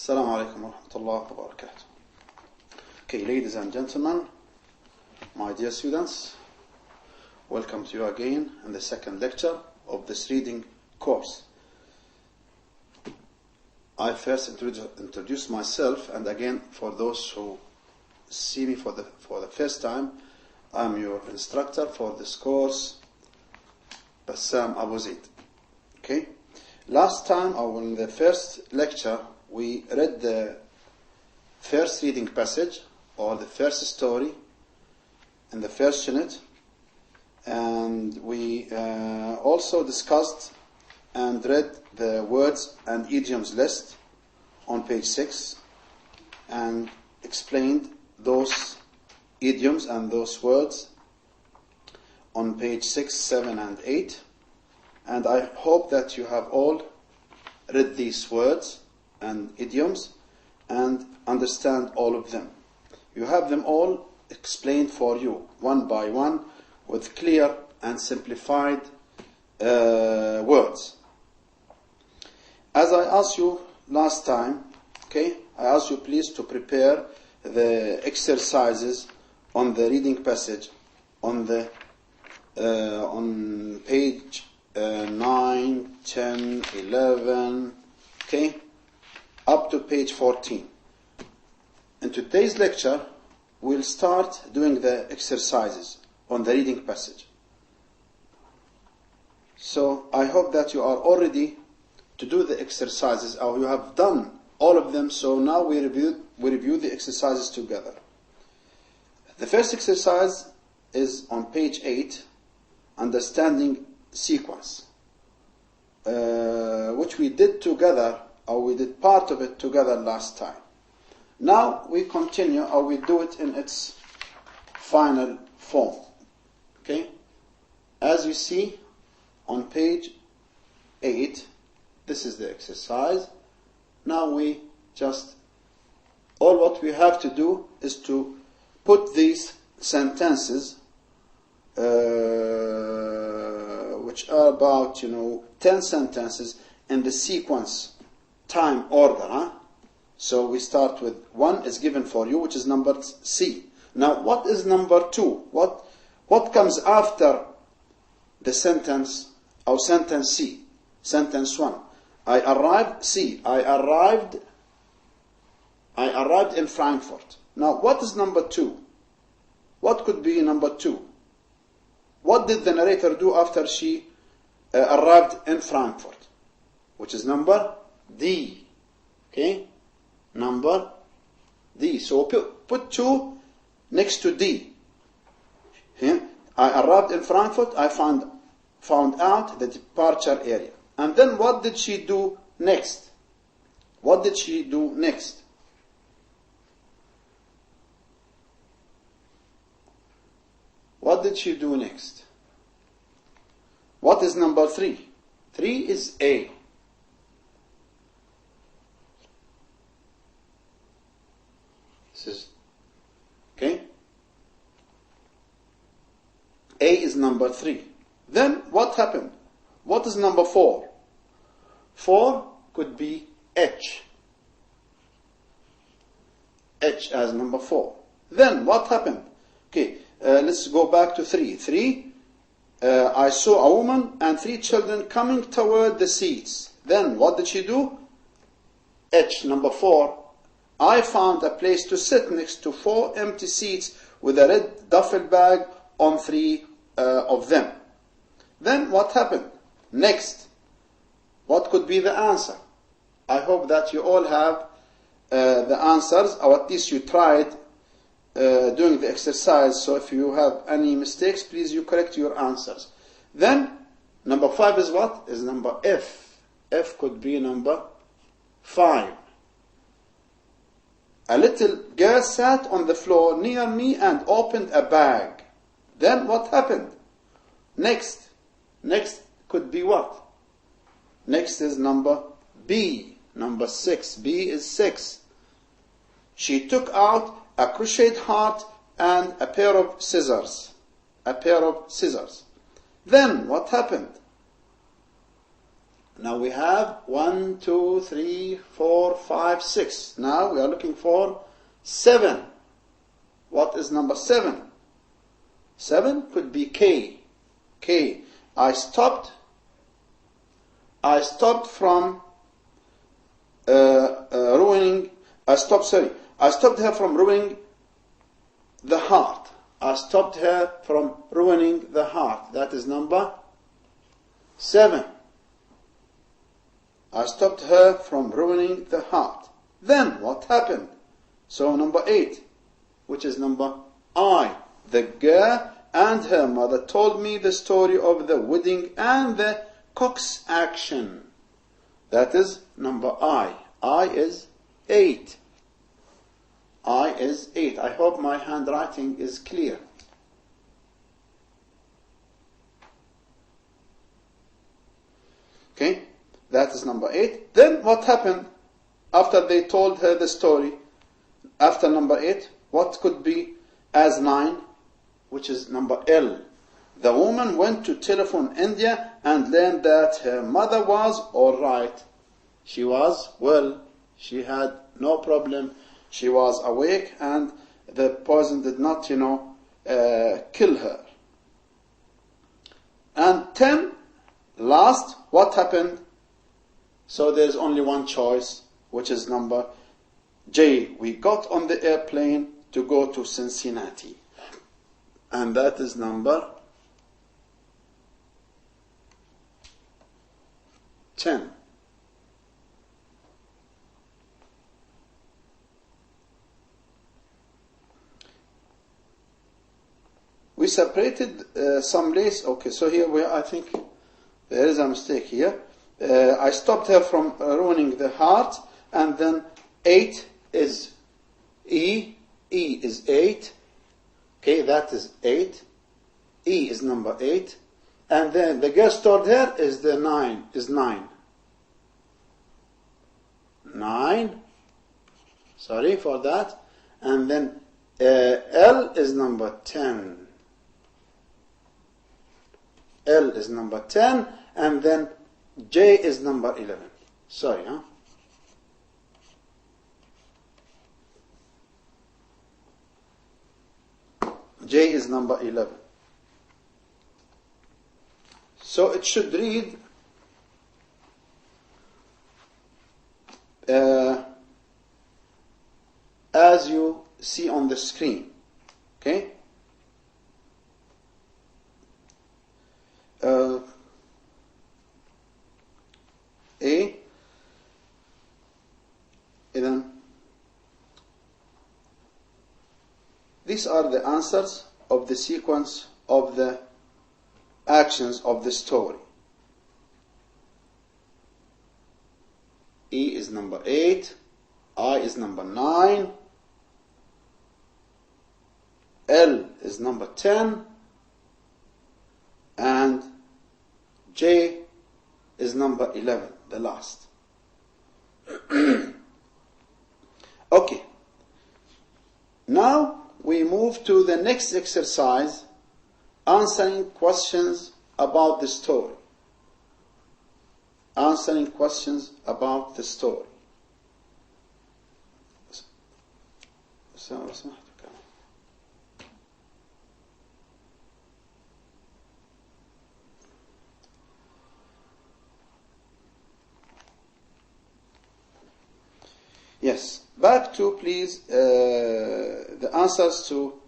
Assalamu alaikum wa rahmatullahi wa barakatuh. Okay, ladies and gentlemen, my dear students, welcome to you again in the second lecture of this reading course. I first introduce myself, and again, for those who see me for the first time, I'm your instructor for this course, Bassam Abuzead. Okay? Last time, or in the first lecture, we read the first reading passage, or the first story, in the first unit, and we also discussed and read the words and idioms list on page 6, and explained those idioms and those words on page 6, 7, and 8. And I hope that you have all read these words and idioms and understand all of them. You have them all explained for you, one by one, with clear and simplified words. As I asked you last time, okay, I asked you please to prepare the exercises on the reading passage on page 9, 10, 11, okay, up to page 14. In today's lecture, we'll start doing the exercises on the reading passage. So I hope that you are all ready to do the exercises, or you have done all of them. So now we review the exercises together. The first exercise is on page 8, understanding sequence, which we did together, or we did part of it together last time. Now we continue, or we do it in its final form. Okay? As you see on page 8, this is the exercise. Now we just, all what we have to do is to put these sentences, which are about, 10 sentences, in the sequence time order. So we start with 1 is given for you, which is number C. Now what is number 2? What comes after the sentence, or sentence C? Sentence 1. I arrived in Frankfurt. Now what is number 2? What could be number 2? What did the narrator do after she arrived in Frankfurt? Which is number D. Okay? Number D. So put 2 next to D. Okay? I arrived in Frankfurt. I found out the departure area. And then what did she do next? What did she do next? What did she do next? What is number 3? 3 is A. This is, okay? A is number 3. Then what happened? What is number 4? 4 could be H. H as number 4. Then what happened? Okay, let's go back to 3. 3, I saw a woman and 3 children coming toward the seats. Then what did she do? H, number 4. I found a place to sit next to 4 empty seats with a red duffel bag on 3 of them. Then what happened? Next, what could be the answer? I hope that you all have the answers, or at least you tried doing the exercise. So if you have any mistakes, please you correct your answers. Then number 5 is what? Is number F. F could be number 5. A little girl sat on the floor near me and opened a bag. Then what happened? Next could be what? Next is number B, number 6. B is 6. She took out a crocheted heart and a pair of scissors. A pair of scissors. Then what happened? Now we have 1, 2, 3, 4, 5, 6. Now we are looking for 7. What is number 7? 7 could be K. K. I stopped from ruining. I stopped her from ruining the heart. I stopped her from ruining the heart. That is number 7. I stopped her from ruining the heart. Then what happened? So number 8, which is number I. The girl and her mother told me the story of the wedding and the cook's action. That is number I. I is 8. I is 8. I hope my handwriting is clear. Okay, that is number 8. Then what happened after they told her the story? After number 8, what could be as 9, which is number L? The woman went to telephone India and learned that her mother was all right. She was well. She had no problem. She was awake and the poison did not, kill her. And 10, last, what happened? So there's only one choice, which is number J. We got on the airplane to go to Cincinnati. And that is number 10. We separated some lace. Okay, so here I think there is a mistake here. I stopped her from ruining the heart, and then 8 is E. E is 8. Okay, that is 8. E is number 8. And then the girl stored here is the 9. Is 9. 9. Sorry for that. And then L is number 10. L is number 10, and then J is number 11. Sorry, huh? J is number 11. So it should read as you see on the screen. Okay? A, and then these are the answers of the sequence of the actions of the story. E is number 8, I is number 9, L is number 10, and J is number 11, the last. Okay. Now we move to the next exercise, answering questions about the story. Answering questions about the story. Yes, back to please the answers to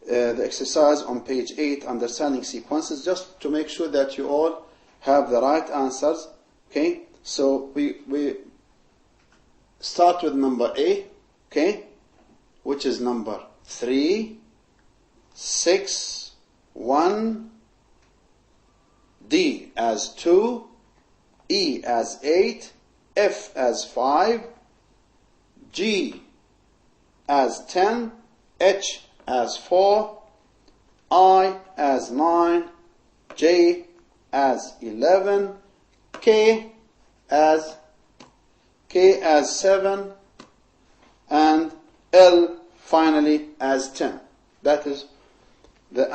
the exercise on page 8, understanding sequences, just to make sure that you all have the right answers. Okay, so we start with number A, okay, which is number 3, 6, 1, D as 2, E as 8, F as 5, G as 10, H as 4, I as 9, J as 11, K as 7, and L finally as 10. That is the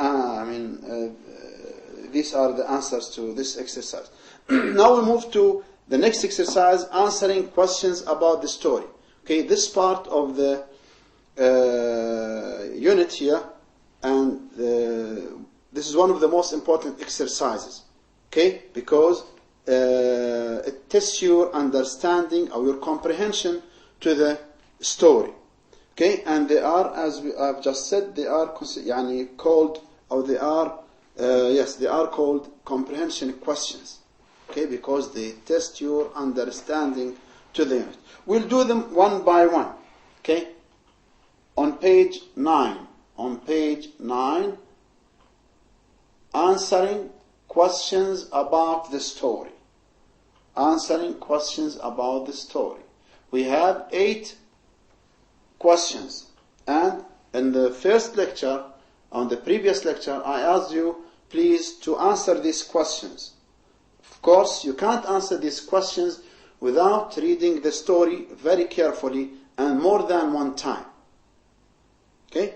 these are the answers to this exercise. Now we move to the next exercise, answering questions about the story. Okay, this part of the unit here, and this is one of the most important exercises. Okay, because it tests your understanding or your comprehension to the story. Okay, and they are, as I've just said, they are called, or they are, they are called comprehension questions. Okay, because they test your understanding to the unit. We'll do them one by one. Okay, on page 9. On page 9, answering questions about the story. Answering questions about the story. We have 8 questions, and in the first lecture, on the previous lecture, I asked you please to answer these questions. Of course, you can't answer these questions without reading the story very carefully and more than one time. Okay?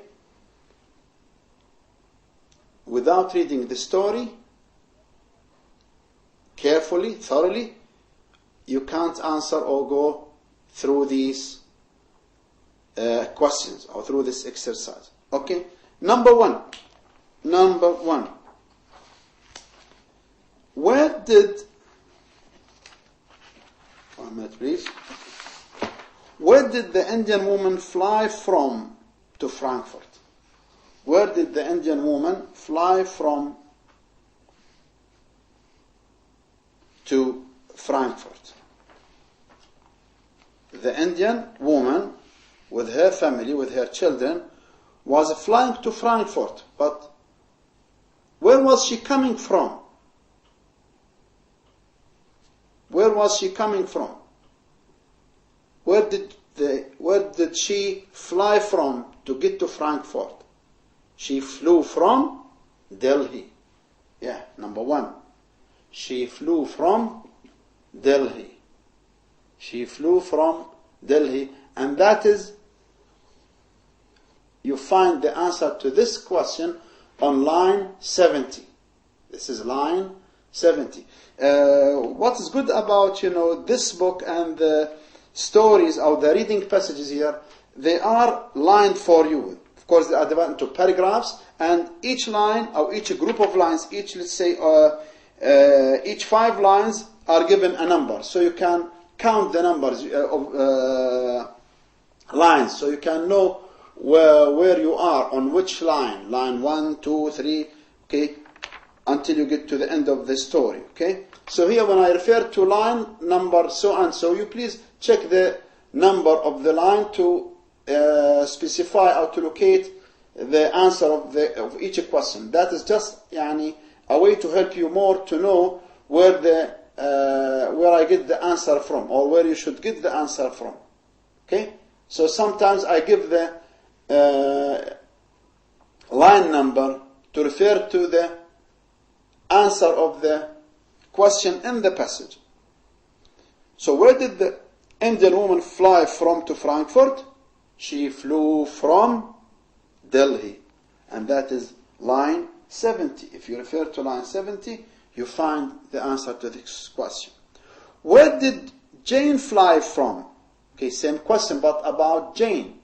Without reading the story carefully, thoroughly, you can't answer or go through these questions or through this exercise. Okay? Number one. Where did, 1 minute please. Where did the Indian woman fly from to Frankfurt? Where did the Indian woman fly from to Frankfurt? The Indian woman, with her family, with her children, was flying to Frankfurt. But where was she coming from? Where was she coming from? Where did she fly from to get to Frankfurt? She flew from Delhi. Yeah, number 1. She flew from Delhi. She flew from Delhi. And that is, you find the answer to this question on line 70. This is line 70. What is good about, this book and the stories or the reading passages here, they are lined for you. Of course, they are divided into paragraphs, and each line or each group of lines, let's say each 5 lines are given a number, so you can count the numbers of lines, so you can know where you are on which line 1, 2, 3, okay, until you get to the end of the story. Okay, so here when I refer to line number so and so, you please check the number of the line to specify or to locate the answer of each question. That is just a way to help you more to know where I get the answer from, or where you should get the answer from. Okay, so sometimes I give the line number to refer to the answer of the question in the passage. So where did the Indian woman fly from to Frankfurt? She flew from Delhi. And that is line 70. If you refer to line 70, you find the answer to this question. Where did Jane fly from? Okay, same question, but about Jane.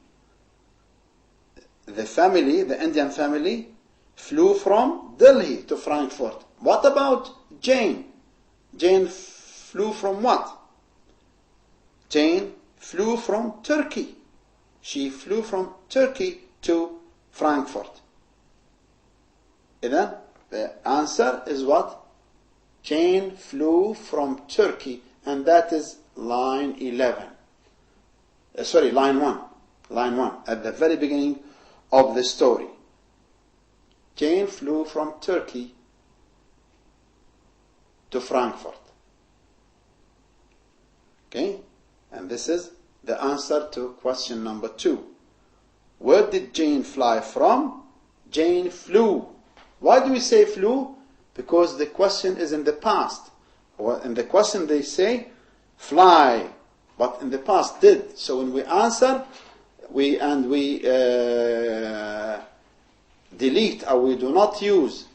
The family, the Indian family, flew from Delhi to Frankfurt. What about Jane? Jane flew from what? Jane flew from Turkey. She flew from Turkey to Frankfurt. And then the answer is what? Jane flew from Turkey, and that is line 11. Line 1. Line 1, at the very beginning of the story. Jane flew from Turkey to Frankfurt. Okay? And this is the answer to question number 2. Where did Jane fly from? Jane flew. Why do we say flew? Because the question is in the past. In the question they say fly, but in the past did. So when we answer, we delete, or we do not use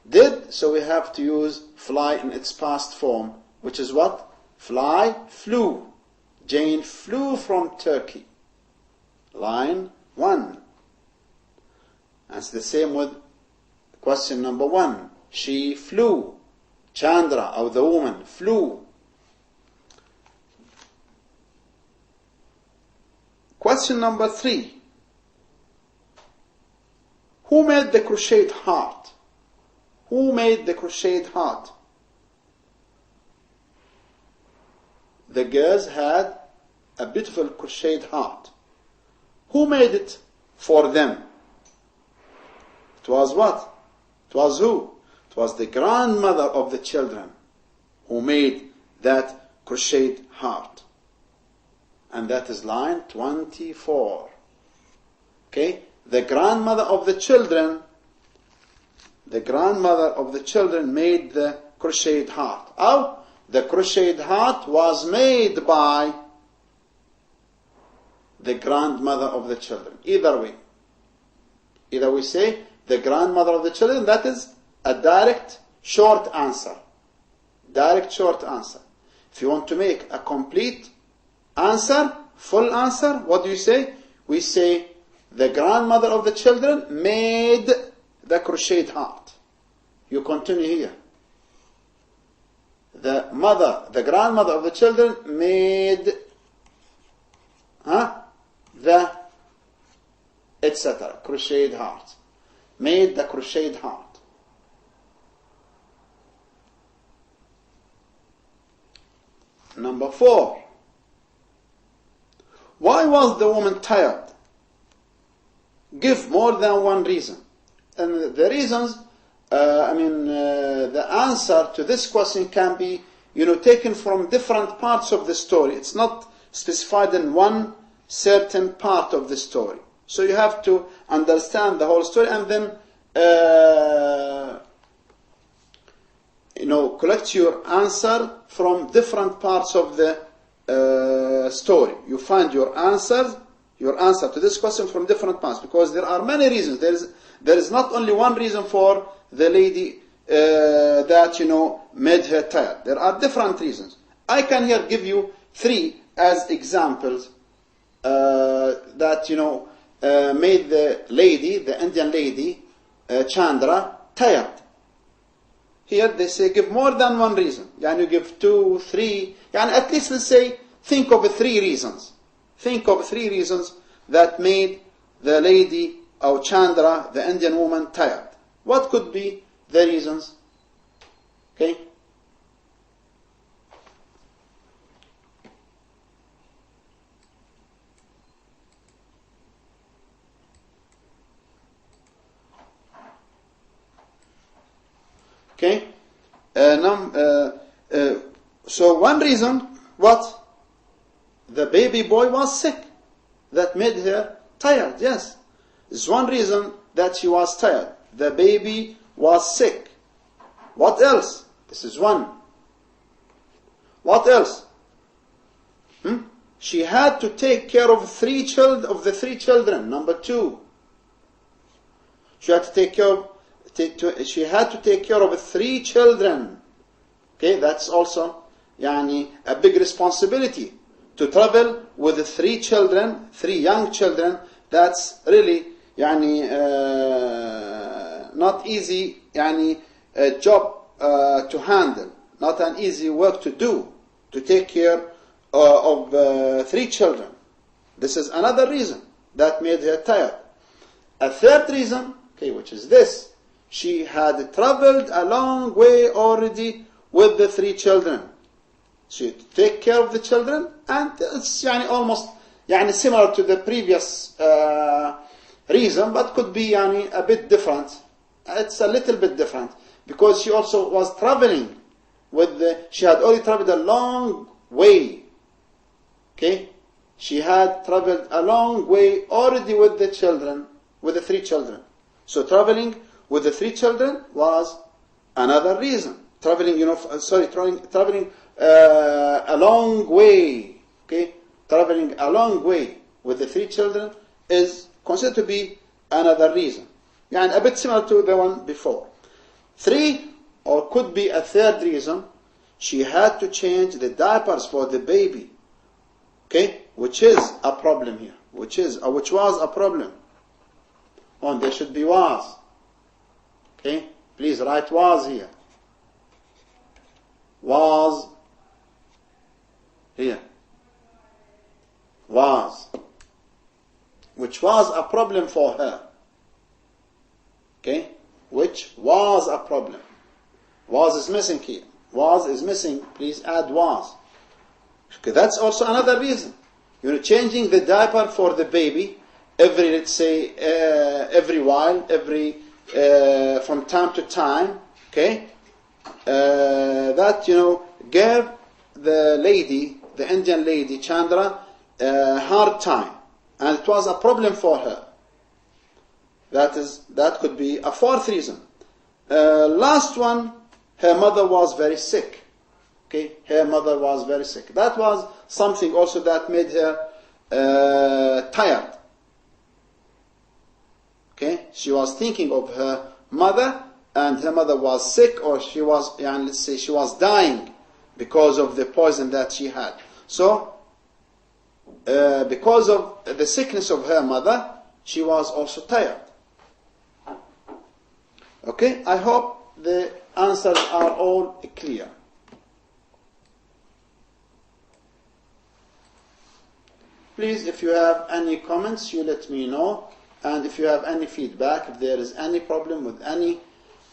Did, so we have to use fly in its past form, which is what? Fly, flew. Jane flew from Turkey. Line 1. And it's the same with question number 1. She flew. Chandra, or the woman, flew. Question number 3. Who made the crocheted heart? Who made the crocheted heart? The girls had a beautiful crocheted heart. Who made it for them? It was what? It was who? It was the grandmother of the children who made that crocheted heart. And that is line 24. Okay? The grandmother of the children made the crocheted heart. How? The crocheted heart was made by the grandmother of the children. Either way. Either we say the grandmother of the children, that is a direct short answer. Direct short answer. If you want to make a complete answer, full answer, what do you say? We say the grandmother of the children made the crocheted heart. You continue here. The grandmother of the children made the etc. crocheted heart. Made the crocheted heart. Number 4. Why was the woman tired? Give more than one reason. And the reasons, the answer to this question can be, taken from different parts of the story. It's not specified in one certain part of the story. So you have to understand the whole story and then, collect your answer from different parts of the story. You find your answer to this question from different parts, because there are many reasons. There is not only one reason for the lady that made her tired. There are different reasons. I can here give you 3 as examples that made the lady, the Indian lady, Chandra, tired. Here they say give more than one reason. You give 2, 3, at least let's say think of 3 reasons. Think of 3 reasons that made the lady or Chandra, the Indian woman, tired. What could be the reasons? Okay? Okay? So one reason, what? The baby boy was sick. That made her tired, yes. It's one reason that she was tired. The baby was sick. What else? This is one. What else? She had to take care of the 3 children. Number 2. She had to take care of 3 children. Okay, that's also a big responsibility. To travel with 3 children, 3 young children, that's really not easy job to handle, not an easy work to do, to take care of 3 children. This is another reason that made her tired. A third reason, which is this: she had traveled a long way already with the 3 children. She take care of the children, and it's almost similar to the previous reason, but could be a bit different. It's a little bit different because she also was traveling she had already traveled a long way. Okay, she had traveled a long way already with the children, with the 3 children. So traveling with the 3 children was another reason. Traveling a long way. Okay, traveling a long way with the 3 children is considered to be another reason. A bit similar to the one before. 3, or could be a third reason, she had to change the diapers for the baby. Okay, which is a problem here. Which was a problem. Oh, there should be was. Okay, please write was here. Was here. Was. Which was a problem for her. Okay, which was a problem. Was is missing here. Was is missing. Please add was. Okay, that's also another reason. You're changing the diaper for the baby every, let's say, every while, from time to time. Okay, that gave the lady, the Indian lady Chandra, a hard time, and it was a problem for her. That could be a fourth reason. Last one, her mother was very sick. Okay, her mother was very sick. That was something also that made her tired. Okay, she was thinking of her mother, and her mother was sick, or she was, let's say, she was dying because of the poison that she had. So, because of the sickness of her mother, she was also tired. Okay, I hope the answers are all clear. Please, if you have any comments, you let me know. And if you have any feedback, if there is any problem with any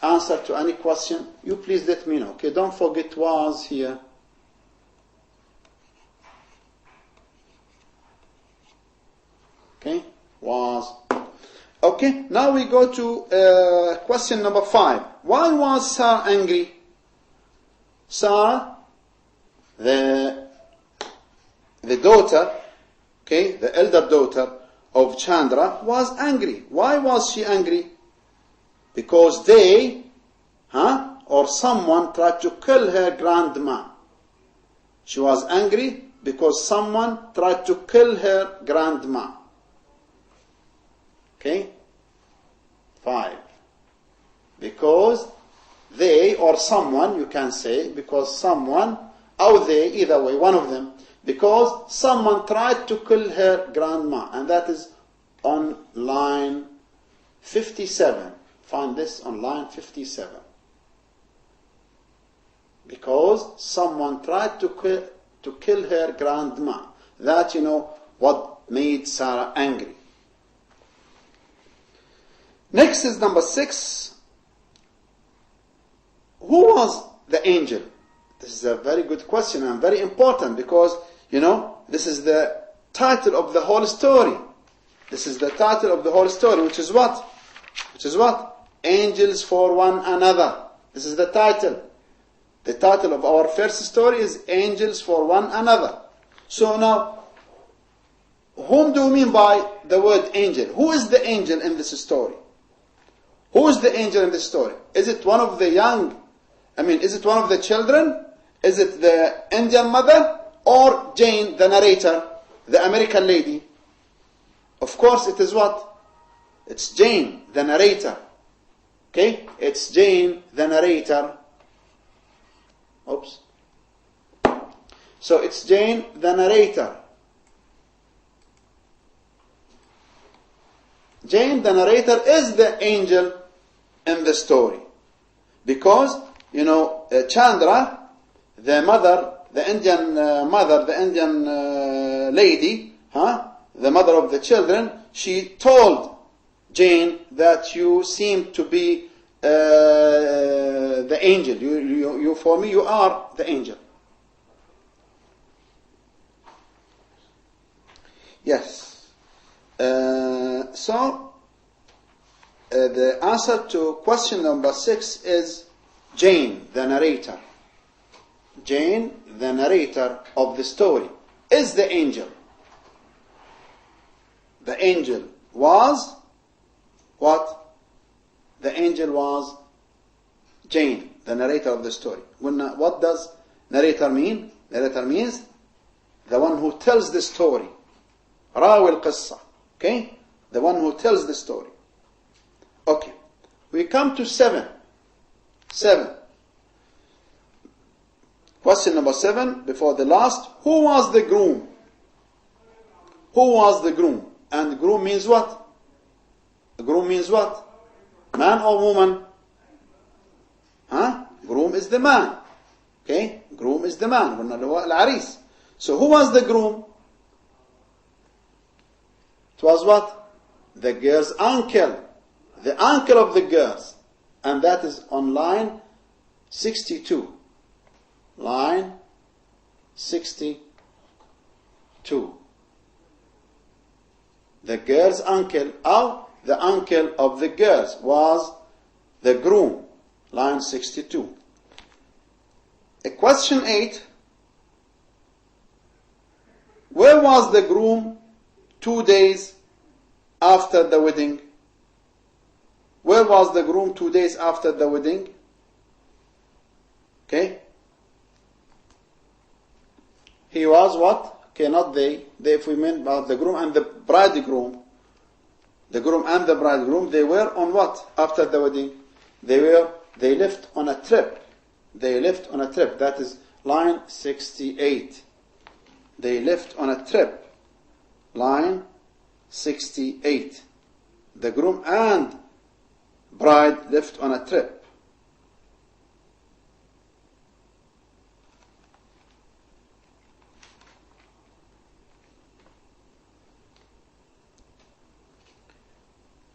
answer to any question, you please let me know. Okay, don't forget was here. Okay, was. Okay, now we go to question number 5. Why was Sarah angry? Sarah, the daughter, okay, the elder daughter of Chandra, was angry. Why was she angry? Because they, or someone tried to kill her grandma. She was angry because someone tried to kill her grandma. Okay? 5. Because they, or someone, you can say, because someone, or they, either way, one of them, because someone tried to kill her grandma. And that is on line 57. Find this on line 57. Because someone tried to kill her grandma. That, what made Sarah angry. Next is number 6. Who was the angel? This is a very good question and very important because, this is the title of the whole story. This is the title of the whole story, which is what? Which is what? Angels for one another. This is the title. The title of our first story is Angels for one another. So now, whom do we mean by the word angel? Who is the angel in this story? Who is the angel in this story? Is it one of the is it one of the children? Is it the Indian mother? Or Jane, the narrator, the American lady? Of course it is what? It's Jane, the narrator. Okay? It's Jane, the narrator. Oops. So it's Jane, the narrator. Jane, the narrator, is the angel in the story. Because, Chandra, the mother, the Indian mother, the Indian lady, the mother of the children, she told Jane that you seem to be the angel. You for me, you are the angel. Yes. So, the answer to question number 6 is Jane, the narrator. Jane, the narrator of the story, is the angel. The angel was what? The angel was Jane, the narrator of the story. What does narrator mean? Narrator means the one who tells the story. Rawi al-qissa. Okay? The one who tells the story. Okay. We come to 7. 7. Question number 7, before the last. Who was the groom? Who was the groom? And groom means what? The groom means what? Man or woman? Huh? Groom is the man. Okay? Groom is the man. العريس. So who was the groom? It was what? The girl's uncle. The uncle of the girls. And that is on line 62. Line 62. The girl's uncle, or the uncle of the girls, was the groom. Line 62. Question 8. Where was the groom 2 days after the wedding? Where was the groom 2 days after the wedding? Okay. He was what? Okay, not they. They, if we mean about the groom and the bridegroom. The groom and the bridegroom, they were on what? After the wedding? They left on a trip. They left on a trip. That is line 68. They left on a trip. Line 68. The groom and bride left on a trip.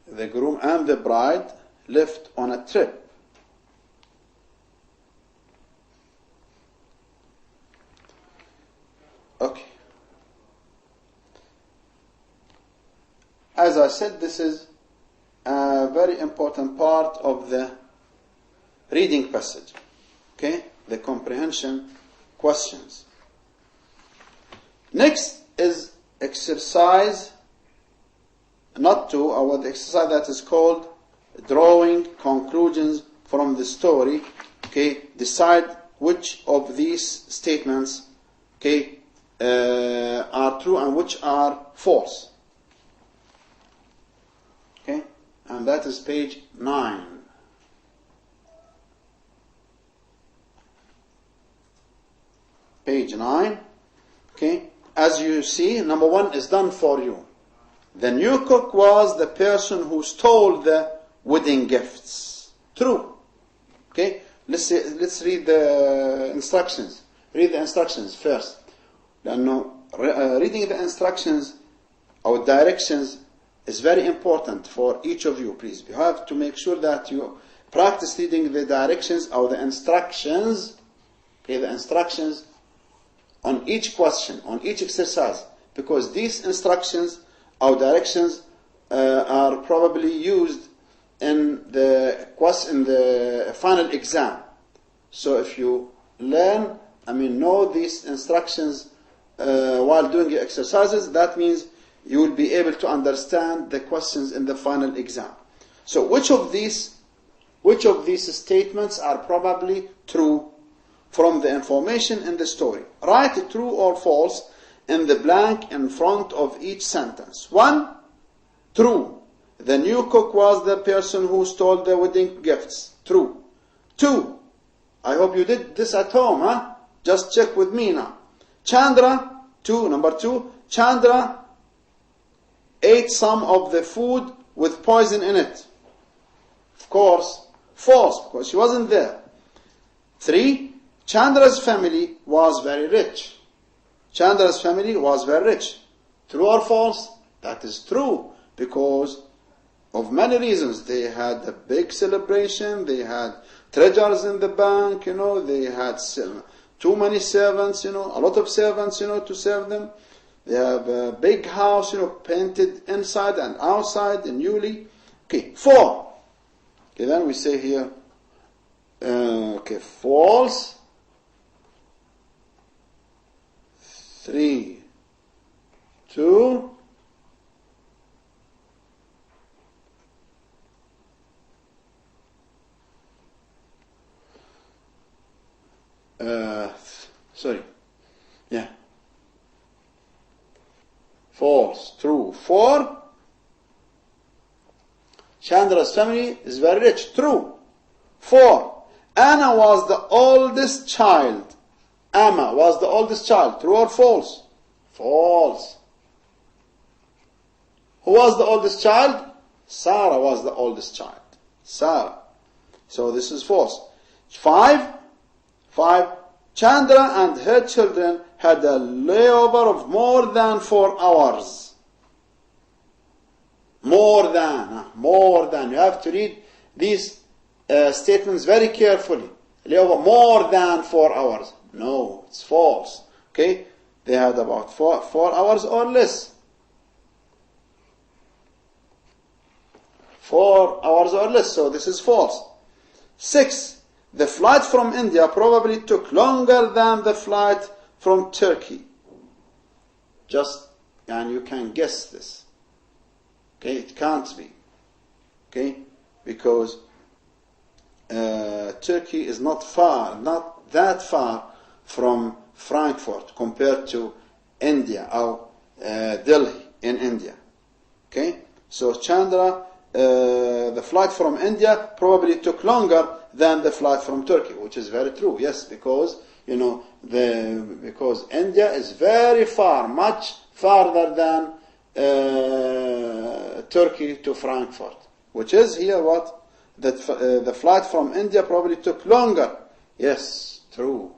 The groom and the bride left on a trip. Okay. As I said, this is a very important part of the reading passage. Okay? The comprehension questions. Next is exercise not to, or the exercise that is called drawing conclusions from the story. Okay? Decide which of these statements, okay, are true and which are false. Okay? And that is page 9. Page 9. Okay? As you see, number 1 is done for you. The new cook was the person who stole the wedding gifts. True. Okay? Let's read the instructions. Read the instructions first. Reading the instructions or directions is very important for each of you, please. You have to make sure that you practice reading the directions or the instructions, okay, the instructions on each question, on each exercise, because these instructions or directions are probably used in the final exam. So if you know these instructions while doing your exercises, that means you will be able to understand the questions in the final exam. So which of these statements are probably true from the information in the story? Write true or false in the blank in front of each sentence. 1, true. The new cook was the person who stole the wedding gifts. True. 2, I hope you did this at home, huh? Just check with me now. Number 2, Chandra ate some of the food with poison in it. Of course, false, because she wasn't there. 3, Chandra's family was very rich. Chandra's family was very rich. True or false? That is true, because of many reasons. They had a big celebration, they had treasures in the bank, they had too many servants, a lot of servants, to serve them. They have a big house, painted inside and outside and newly. Okay, 4. Okay, then we say here, false. 3, 2. False. True. 4. Chandra's family is very rich. True. 4. Anna was the oldest child. Amma was the oldest child. True or false? False. Who was the oldest child? Sarah was the oldest child. Sarah. So this is false. 5. Chandra and her children had a layover of more than 4 hours. More than. You have to read these statements very carefully. Layover more than 4 hours. No, it's false. Okay? They had about 4 hours or less. 4 hours or less, so this is false. 6. The flight from India probably took longer than the flight from Turkey. And you can guess this. Okay, it can't be. Okay, because Turkey is not that far from Frankfurt compared to India or Delhi in India. Okay, so Chandra, the flight from India probably took longer than the flight from Turkey, which is very true. Yes, because because India is very far, much farther than Turkey to Frankfurt, which is here what the flight from India probably took longer. Yes, true.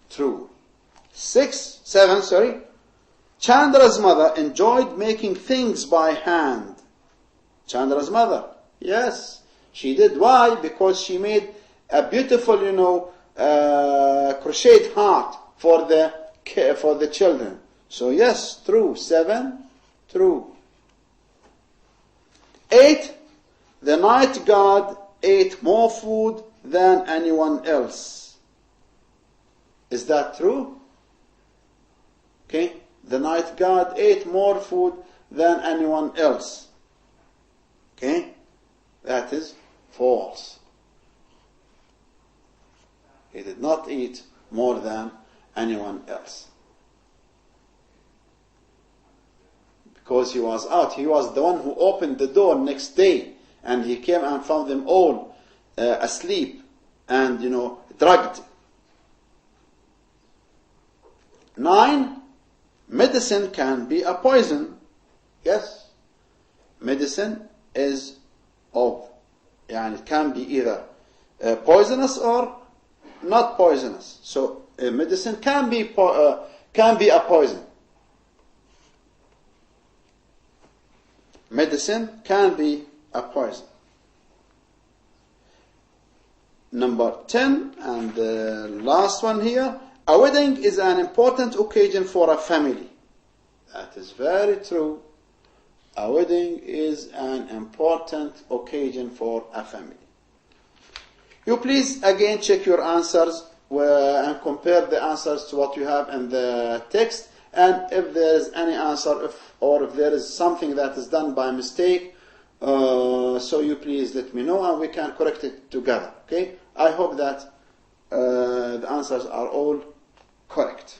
True. 7. Chandra's mother enjoyed making things by hand. Chandra's mother. Yes, she did. Why? Because she made a beautiful, crocheted heart for the children. So yes, true. 7, true. 8. The night god ate more food than anyone else. Is that true? Okay. The night god ate more food than anyone else. Okay? That is false. He did not eat more than anyone else. Because he was out. He was the one who opened the door next day. And he came and found them all asleep and, drugged. 9. Medicine can be a poison. Yes. Medicine is it can be either poisonous or not poisonous. So medicine can be a poison. Medicine can be a poison. Number 10 and the last one here. A wedding is an important occasion for a family. That is very true. A wedding is an important occasion for a family. You please again check your answers and compare the answers to what you have in the text. And if there is any answer, if there is something that is done by mistake, so you please let me know and we can correct it together. Okay? I hope that the answers are all correct.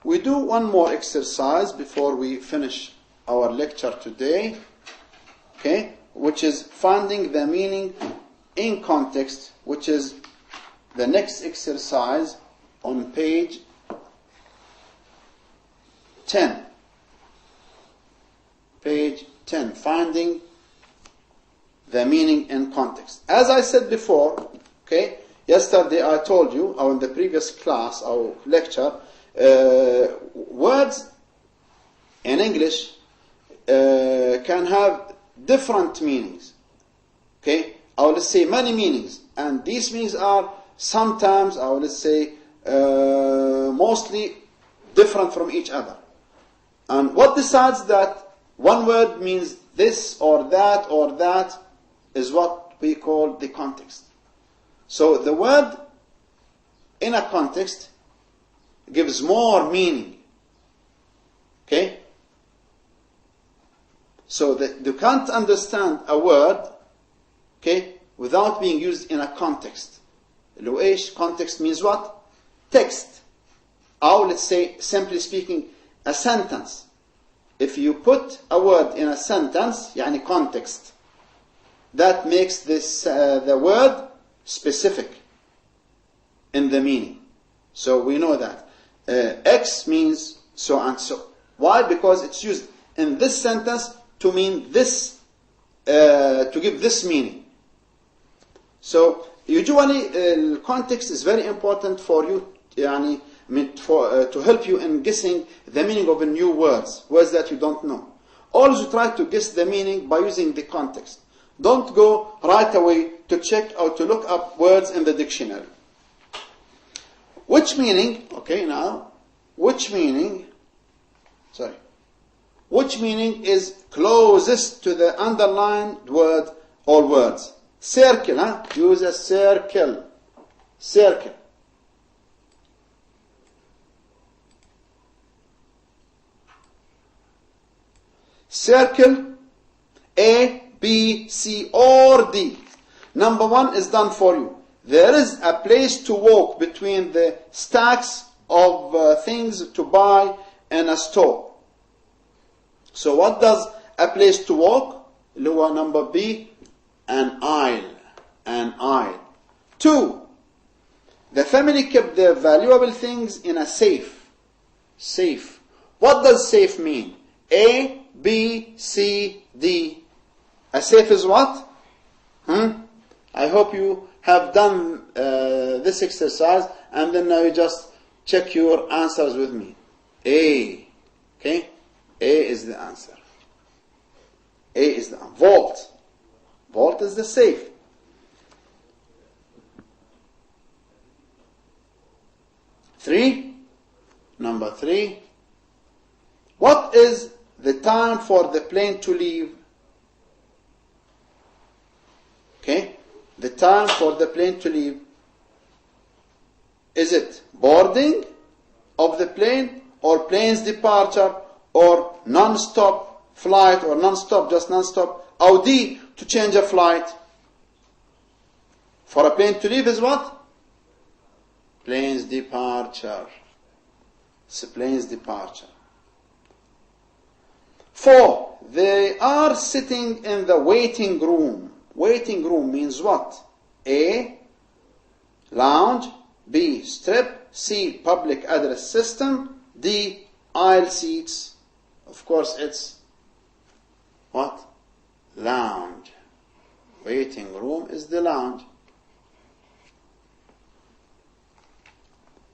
We do one more exercise before we finish our lecture today, okay, which is finding the meaning in context, which is the next exercise on page 10. Page 10, finding the meaning in context. As I said before, okay, yesterday I told you, or in the previous class, our lecture, words in English can have different meanings. Okay? Or let's say many meanings. And these meanings are sometimes, or let's say, mostly different from each other. And what decides that one word means this or that is what we call the context. So the word in a context gives more meaning. Okay? So that you can't understand a word, okay, without being used in a context. Context means what? Text. Or let's say, simply speaking, a sentence. if you put a word in a sentence, يعني context, that makes this the word specific in the meaning. So we know that X means so and so. Why? Because it's used in this sentence to mean this, to give this meaning. So usually context is very important for you, يعني, to help you in guessing the meaning of a new words that you don't know. Always try to guess the meaning by using the context. Don't go right away to check or to look up words in the dictionary. Which meaning is closest to the underlined word or words? Circle, use a circle. Circle. Circle A, B, C, or D. Number 1 is done for you. There is a place to walk between the stacks of things to buy in a store. So what does a place to walk? Number B, an aisle. An aisle. 2, the family kept their valuable things in a safe. Safe. What does safe mean? A, B, C, D. A safe is what? I hope you have done this exercise, and then now you just check your answers with me. A. Okay? A is the answer. A is the vault. Vault is the safe. 3. Number 3. What is the time for the plane to leave? Okay? The time for the plane to leave. Is it boarding of the plane, or plane's departure, or non-stop flight, or non-stop, just non-stop? Or D, to change a flight. For a plane to leave is what? Plane's departure. It's a plane's departure. 4, they are sitting in the waiting room. Waiting room means what? A, lounge. B, strip. C, public address system. D, aisle seats. Of course, it's what? Lounge. Waiting room is the lounge.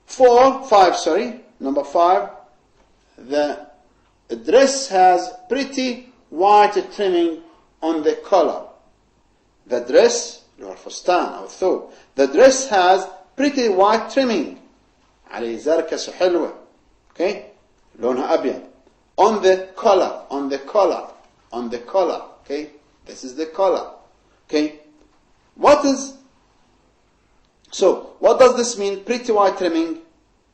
5, number 5. The dress has pretty white trimming on the collar. The dress, الفستان أو الثوب. The dress has pretty white trimming. عليه زركة حلوة. Okay? لونها أبيض. On the collar. On the collar. On the collar. Okay? This is the collar. Okay? What does this mean? Pretty white trimming.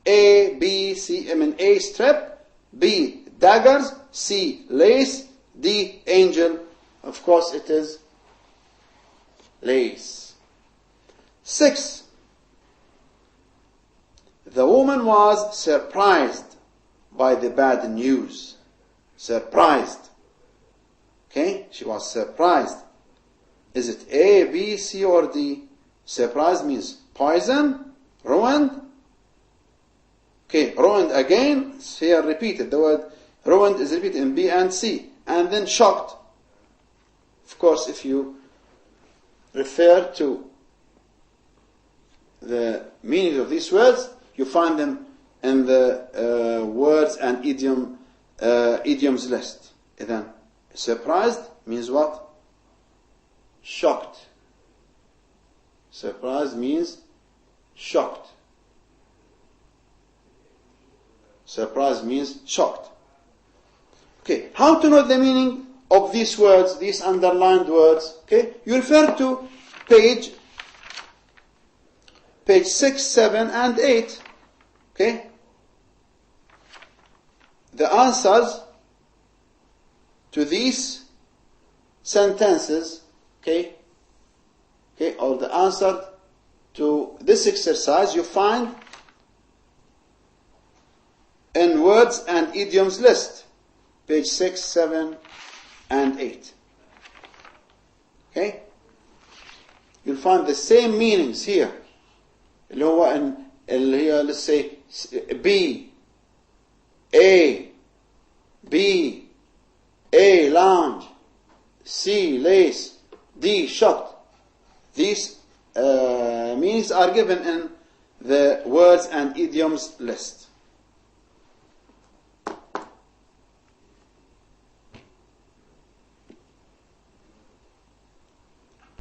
A, B, C. A, strip. B, daggers. C, lace. D, angel. Of course it is lace. 6. The woman was surprised by the bad news. Surprised. Okay? She was surprised. Is it A, B, C, or D? Surprised means poison, ruined. Okay, ruined again. Here repeated. The word ruined is repeated in B and C. And then shocked. Of course, if you refer to the meaning of these words, you find them in the words and idioms list. Then, surprised means what? Shocked. Surprised means shocked. Surprised means shocked. Okay, how to know the meaning of these words, these underlined words? Okay, you refer to page 6, 7, and 8. Okay, the answers to these sentences, okay, or the answer to this exercise you find in words and idioms list. page 6, 7, and 8. Okay? You'll find the same meanings here. اللي هي let's say B, A, lounge, C, lace, D, shocked. These meanings are given in the words and idioms list.